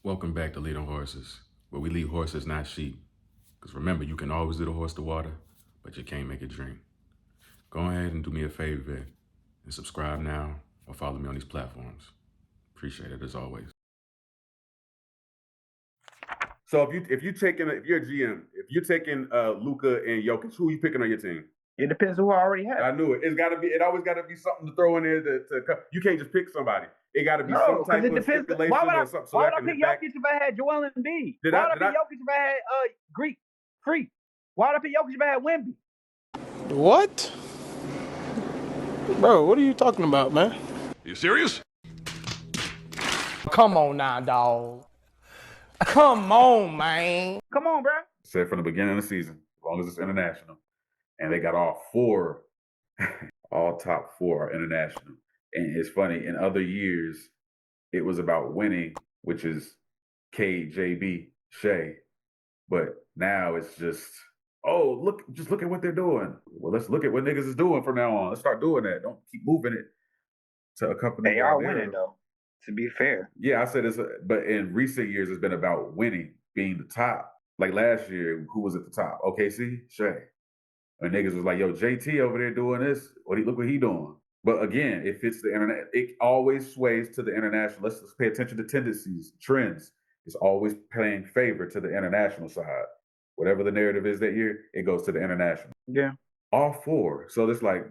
Welcome back to Lead on Horses, where we lead horses, not sheep. Because remember, you can always lead a horse to water, but you can't make it drink. Go ahead and do me a favor and subscribe now or follow me on these platforms. Appreciate it as always. So if you're a GM, if you're taking Luka and Jokic, who are you picking on your team? It depends who I already have. I knew it. It always got to be something to throw in there you can't just pick somebody. It got to be No, some 'cause type it of depends. stipulation Why would or something. So why I would I can pick hit back. Jokic if I had Joel Embiid? Did Why I- would I did I- pick Jokic if I had Greek Freak? Why would I pick Jokic if I had Wemby? What? Bro, what are you talking about, man? You serious? Come on now, dog. Come on, man. Come on, bro. Said from the beginning of the season, as long as it's international, and they got all four, all top four are international. And it's funny, in other years, it was about winning, which is KJB, Shea. But now it's just, just look at what they're doing. Well, let's look at what niggas is doing from now on. Let's start doing that. Don't keep moving it to accompany. They are winning though. To be fair. Yeah, I said this, but in recent years, it's been about winning, being the top. Like last year, who was at the top? OKC, Shea. And niggas was like, yo, JT over there doing this. Look what he doing. But again, it fits the internet. It always sways to the international. Let's pay attention to tendencies, trends. It's always playing favor to the international side. Whatever the narrative is that year, it goes to the international. Yeah. All four. So it's like,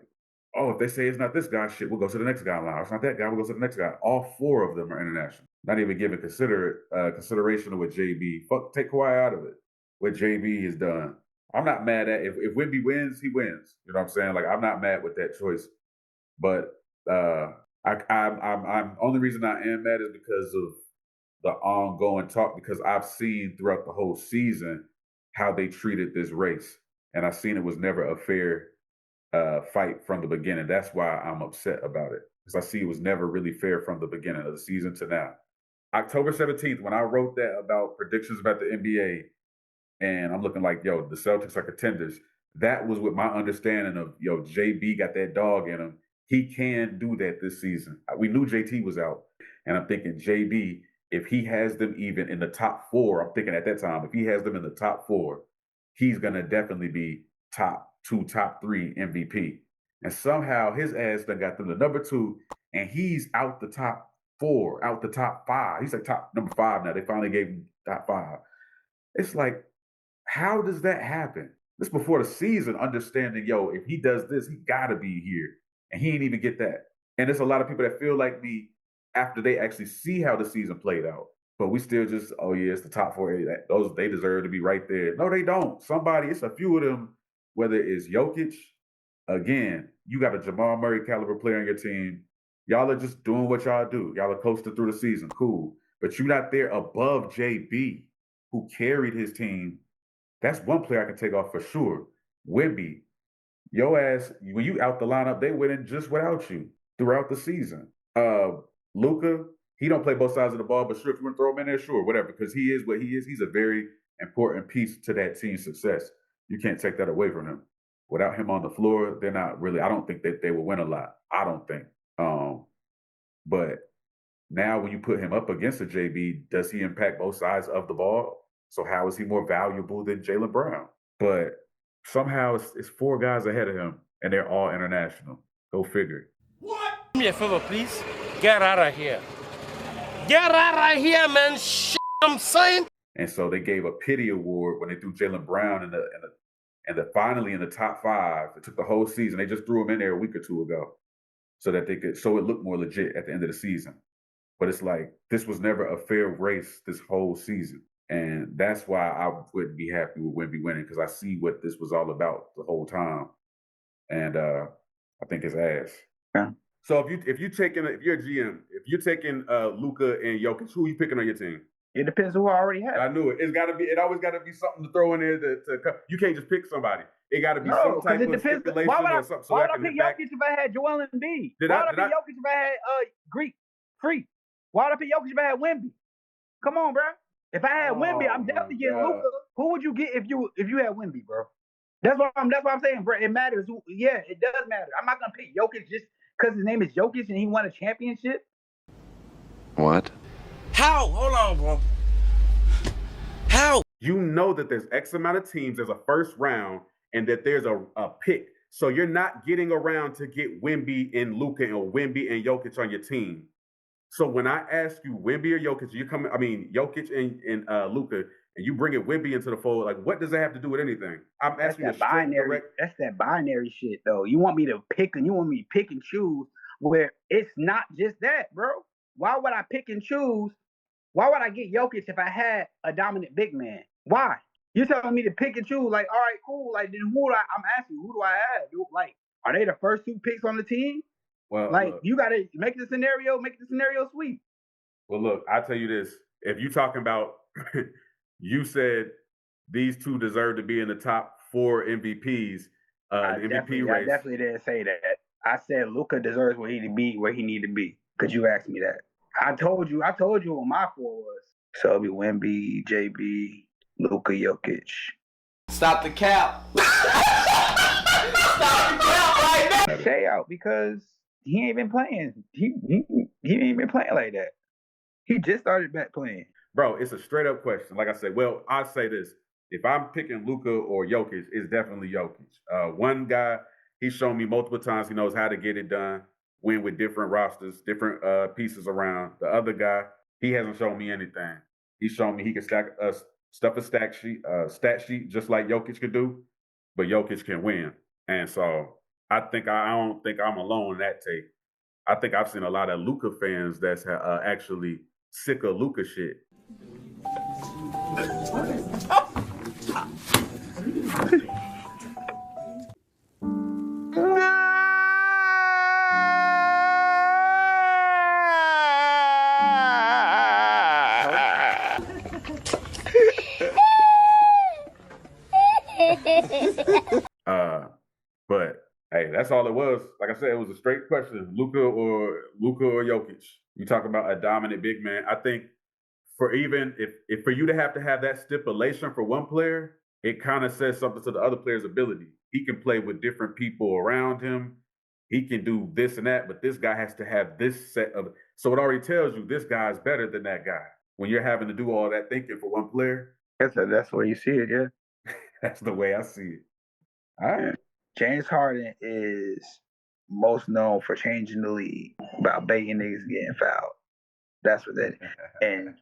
if they say it's not this guy, shit, we'll go to the next guy in line. It's not that guy, we'll go to the next guy. All four of them are international. Not even giving consideration of what JB. Take Kawhi out of it. What JB has done. I'm not mad at if Wemby wins, he wins. You know what I'm saying? Like I'm not mad with that choice. But I'm only reason I am mad is because of the ongoing talk. Because I've seen throughout the whole season how they treated this race, and I've seen it was never a fair fight from the beginning. That's why I'm upset about it, because I see it was never really fair from the beginning of the season to now. October 17th, when I wrote that about predictions about the NBA, and I'm looking like, the Celtics are contenders. That was with my understanding of, JB got that dog in him. He can do that this season. We knew JT was out, and I'm thinking JB, if he has them even in the top four, I'm thinking at that time, if he has them in the top four, he's going to definitely be top 2, top 3 MVP. And somehow his ass done got them to number 2, and he's out the top 4, out the top 5. He's like top number 5 now. They finally gave him top 5. It's like, how does that happen? This before the season, understanding, if he does this, he got to be here. And he ain't even get that. And there's a lot of people that feel like me after they actually see how the season played out. But we still just, it's the top 4. They deserve to be right there. No, they don't. It's a few of them, whether it's Jokic, again, you got a Jamal Murray caliber player on your team. Y'all are just doing what y'all do. Y'all are coasting through the season. Cool. But you're not there above JB, who carried his team. That's one player I can take off for sure. Wemby, your ass, when you out the lineup, they winning just without you throughout the season. Luka, he don't play both sides of the ball, but sure, if you want to throw him in there, sure, whatever, because he is what he is. He's a very important piece to that team's success. You can't take that away from him. Without him on the floor, they're not really, I don't think that they will win a lot. I don't think. But now when you put him up against a JB, does he impact both sides of the ball? So how is he more valuable than Jaylen Brown? But somehow it's 4 guys ahead of him, and they're all international. Go figure. What? Do me a favor, please. Get out of here. Get out of here, man. I'm saying. And so they gave a pity award when they threw Jaylen Brown in the finally in the top 5. It took the whole season. They just threw him in there a week or 2 ago, so that so it looked more legit at the end of the season. But it's like this was never a fair race this whole season. And that's why I wouldn't be happy with Wemby winning, because I see what this was all about the whole time. And I think it's ass. Yeah. So if you're a GM, if you're taking Luka and Jokic, who are you picking on your team? It depends who I already have. I knew it. It always got to be something to throw in there. You can't just pick somebody. It got to be some type of stipulation or something. Why would I pick Jokic if I had Joel Embiid? Why would I pick Jokic if I had Greek Freak? Why would I pick Jokic if I had Wemby? Come on, bro. If I had Wemby, I'm definitely getting Luka. Who would you get if you had Wemby, bro? That's what I'm saying, bro. It matters. Yeah, it does matter. I'm not gonna pick Jokic just because his name is Jokic and he won a championship. What? How? Hold on, bro. You know that there's X amount of teams, there's a first round, and that there's a pick. So you're not getting around to get Wemby and Luka or Wemby and Jokic on your team. So when I ask you Wemby or Jokic, Jokic and Luka, and you bring it Wemby into the fold, like what does that have to do with anything? I'm asking you straight direct. That's that binary shit, though. You want me to pick and pick and choose where it's not just that, bro. Why would I pick and choose? Why would I get Jokic if I had a dominant big man? Why? You're telling me to pick and choose? Like, all right, cool. Like, then I'm asking, who do I have? Like, are they the first 2 picks on the team? Well, like, look, you gotta make the scenario sweet. Well, look, I'll tell you this: if you're talking about, you said these 2 deserve to be in the top 4 MVPs, MVP race. I definitely didn't say that. I said Luka deserves where he need to be. Because you asked me that. I told you what my 4 was. So it'll be Wemby, JB, Luka, Jokic. Stop the cap. Stop the cap right now. Shay out because he ain't been playing. He ain't been playing like that. He just started back playing. Bro, it's a straight up question. Like I said, well, I'll say this. If I'm picking Luka or Jokic, it's definitely Jokic. One guy, he's shown me multiple times he knows how to get it done, win with different rosters, different pieces around. The other guy, he hasn't shown me anything. He's shown me he can stuff a stat sheet just like Jokic could do, but Jokic can win. And so I don't think I'm alone in that take. I think I've seen a lot of Luka fans that's actually sick of Luka shit. But hey, that's all it was. Like I said, it was a straight question: Luka or Jokic. You talk about a dominant big man. I think for even if for you to have that stipulation for one player, it kind of says something to the other player's ability. He can play with different people around him. He can do this and that, but this guy has to have this set of. So it already tells you this guy is better than that guy. When you're having to do all that thinking for one player, that's the way you see it, yeah. That's the way I see it. All right. Yeah. James Harden is most known for changing the league about begging niggas getting fouled. That's what that is. And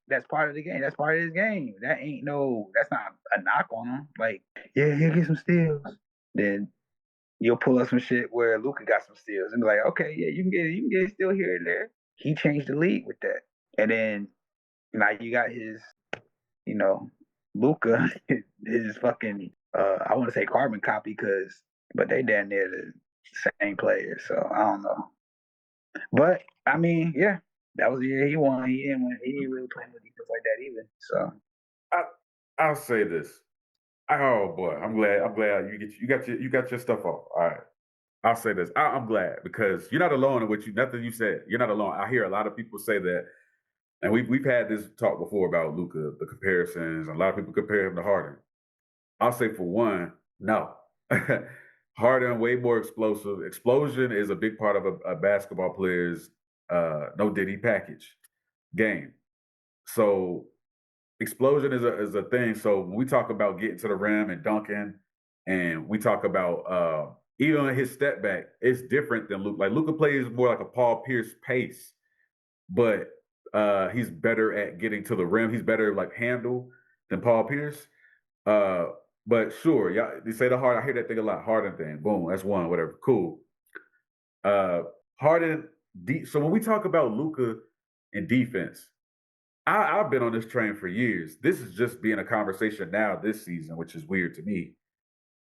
that's part of the game. That's part of his game. That's not a knock on him. Like, yeah, he'll get some steals. Then you'll pull up some shit where Luka got some steals and be like, okay, yeah, you can get a steal here and there. He changed the league with that. And then now you got his, Luka, his fucking I want to say carbon copy but they damn near the same player, so I don't know. But I mean, yeah, that was the year he won. He didn't really play with defense like that either. So I'll say this. Oh boy, I'm glad you got your stuff off. All right. I'll say this. I'm glad because you're not alone in nothing you said. You're not alone. I hear a lot of people say that, and we've had this talk before about Luka, the comparisons, and a lot of people compare him to Harden. I'll say for one, no. Harden, way more explosive. Explosion is a big part of a basketball player's no diddy package game. So explosion is a thing. So when we talk about getting to the rim and dunking, and we talk about even his step back, it's different than Luka. Like Luka plays more like a Paul Pierce pace, but he's better at getting to the rim. He's better like handle than Paul Pierce. But sure, yeah, they say the Harden. I hear that thing a lot. Harden thing. Boom, that's one. Whatever. Cool. Harden. So when we talk about Luka and defense, I've been on this train for years. This is just being a conversation now this season, which is weird to me.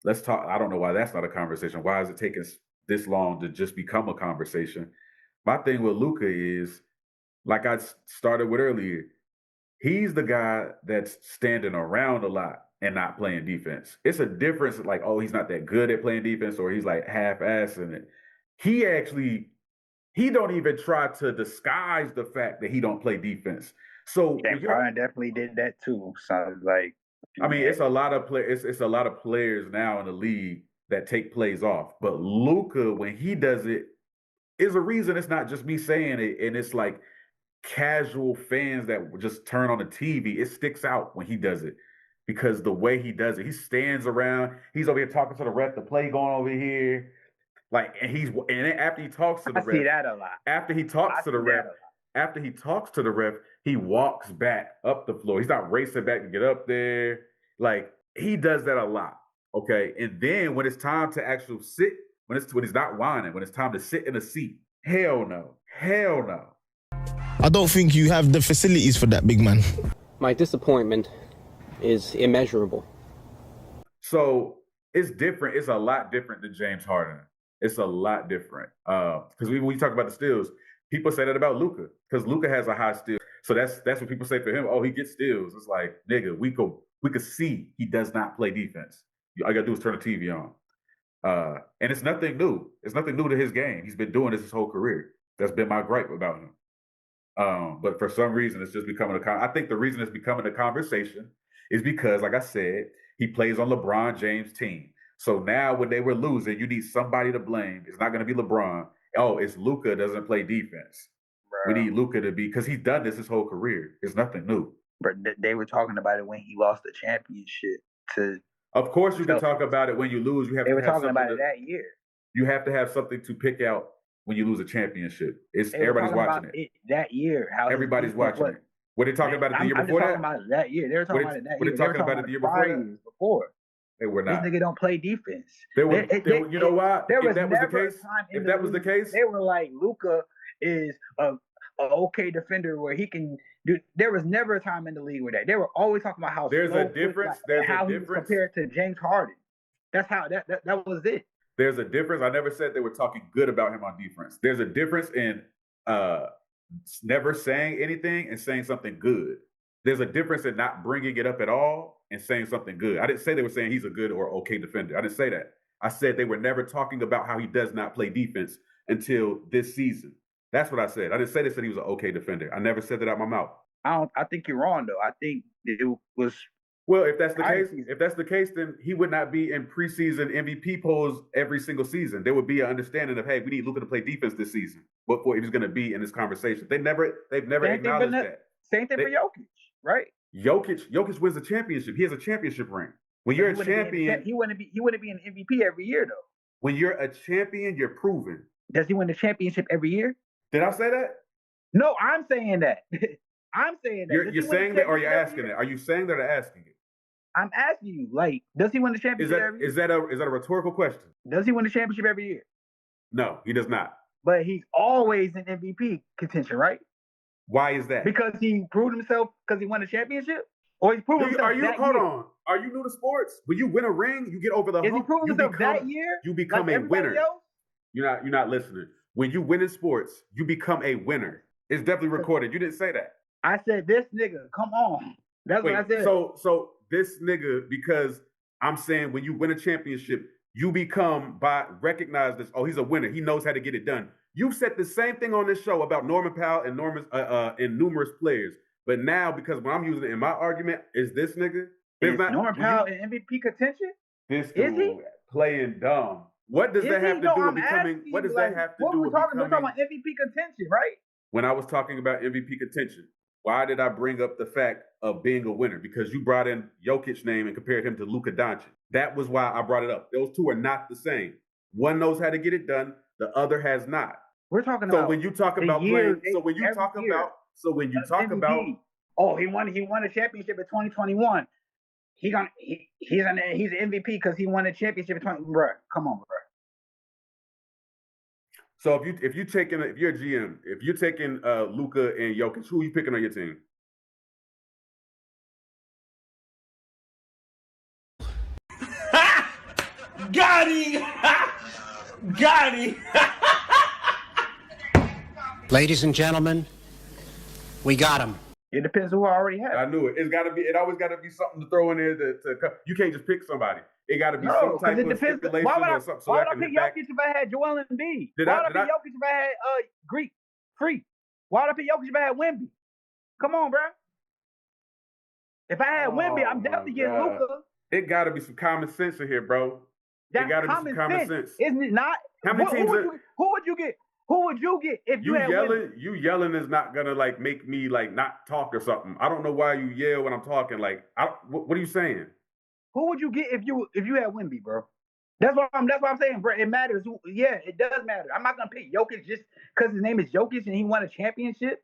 Let's talk. I don't know why that's not a conversation. Why is it taking this long to just become a conversation? My thing with Luka is, like I started with earlier, he's the guy that's standing around a lot and not playing defense. It's a difference, like, oh, he's not that good at playing defense, or he's like half-assing it. He don't even try to disguise the fact that he don't play defense. So Harden definitely did that too. So like, I mean, it's a lot of it's a lot of players now in the league that take plays off. But Luka, when he does it, is a reason. It's not just me saying it, and it's like casual fans that just turn on the TV, it sticks out when he does it because the way he does it, he stands around, he's over here talking to the ref, the play going over here, like, and then after he talks to the ref, I see that a lot. After he talks to the ref, he walks back up the floor. He's not racing back to get up there. Like, he does that a lot. Okay, and then when it's time to actually sit, when he's not whining, when it's time to sit in a seat, hell no. I don't think you have the facilities for that, big man. My disappointment is immeasurable. So it's different. It's a lot different than James Harden. It's a lot different. Because when you talk about the steals, people say that about Luka because Luka has a high steal. So that's what people say for him. Oh, he gets steals. It's like, nigga, we could see he does not play defense. All you gotta do is turn the TV on. And it's nothing new. It's nothing new to his game. He's been doing this his whole career. That's been my gripe about him. But for some reason, it's just becoming I think the reason it's becoming a conversation is because, like I said, he plays on LeBron James' team. So now when they were losing, you need somebody to blame. It's not going to be LeBron. Oh, it's Luka doesn't play defense. Bro. We need Luka to be, because he's done this his whole career. It's nothing new. But they were talking about it when he lost the championship to. Of course, you can talk about it when you lose. They were talking about it that year. You have to have something to pick out when you lose a championship. Everybody's watching it. That year. How everybody's watching it. Were they talking about it the year before that? I'm talking about it that year. They were talking about it that year. Were they talking about it the year before that? Before. They were not. This nigga don't play defense. You know why? If that was the case, they were like, Luka is a okay defender where he can do. There was never a time in the league where that. They were always talking about how there's a difference. He was compared to James Harden. That's how that was it. There's a difference. I never said they were talking good about him on defense. There's a difference in never saying anything and saying something good. There's a difference in not bringing it up at all and saying something good. I didn't say they were saying he's a good or okay defender. I didn't say that. I said they were never talking about how he does not play defense until this season. That's what I said. I didn't say they said he was an okay defender. I never said that out my mouth. I think you're wrong though. I think it was. Well, if that's the case, then he would not be in preseason MVP polls every single season. There would be an understanding of, hey, we need Luka to play defense this season. But if he's going to be in this conversation, they've never acknowledged that. Same thing for Jokic, right? Jokic wins a championship. He has a championship ring. When you're a champion, he wouldn't be an MVP every year though. When you're a champion, you're proven. Does he win the championship every year? Did I say that? No, I'm saying that. I'm saying that. You're saying that, or you're asking it? Are you saying that or asking it? I'm asking you, like, does he win the championship every year? Is that a rhetorical question? Does he win the championship every year? No, he does not. But he's always in MVP contention, right? Why is that? Because he proved himself because he won the championship? Or he's proved himself hold on. Are you new to sports? When you win a ring, you get over the hump. Is he proving himself that year? You become a winner. Else? You're not listening. When you win in sports, you become a winner. It's definitely recorded. You didn't say that. I said this nigga, come on. That's what I said. So this nigga, because I'm saying when you win a championship, you become recognized as, oh, he's a winner. He knows how to get it done. You've said the same thing on this show about Norman Powell and numerous players. But now, because when I'm using it in my argument, is this nigga? Is Norman Powell in MVP contention? This dude playing dumb. What does that have to do with becoming? What does that have to do with becoming? We're talking about MVP contention, right? When I was talking about MVP contention, why did I bring up the fact of being a winner? Because you brought in Jokic's name and compared him to Luka Doncic. That was why I brought it up. Those two are not the same. One knows how to get it done. The other has not. We're talking about. So when you talk about playing, oh, he won a championship in 2021. He's an MVP because he won a championship in 20. Bruh, come on, bruh. So if you're a GM, if you're taking Luka and Jokic, who are you picking on your team? Got him! Got him! Ladies and gentlemen, we got him. It depends who I already have. I knew it. It always got to be something to throw in there you can't just pick somebody. It got to be some type of stipulation or something. Why would I pick Jokic if I had Joel Embiid? Why would I pick Jokic if I had Greek Freak? Why would I pick Jokic if I had Wemby? Come on, bro. If I had Wemby, I'm definitely getting Luka. It got to be some common sense in here, bro. That's common sense. Isn't it not? How many teams? Who would you get? Who would you get if you had Wemby? You yelling is not gonna like make me like not talk or something. I don't know why you yell when I'm talking. Like, what are you saying? Who would you get if you had Wemby, bro? That's what I'm saying, bro. It matters. Yeah, it does matter. I'm not gonna pick Jokic just because his name is Jokic and he won a championship.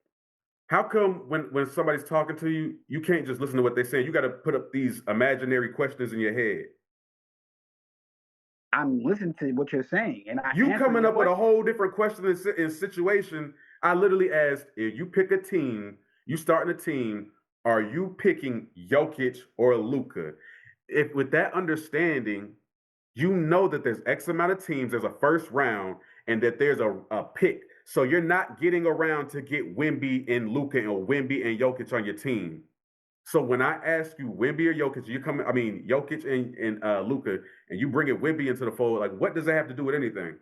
How come when somebody's talking to you, you can't just listen to what they're saying? You got to put up these imaginary questions in your head. I'm listening to what you're saying, and you coming up with a whole different question in situation. I literally asked, if you pick a team, you starting a team, are you picking Jokic or Luka? If with that understanding, you know that there's X amount of teams, there's a first round, and that there's a pick. So you're not getting around to get Wemby and Luka or Wemby and Jokic on your team. So when I ask you Wemby or Jokic, Jokic and Luka, and you bring it Wemby into the fold, like what does that have to do with anything?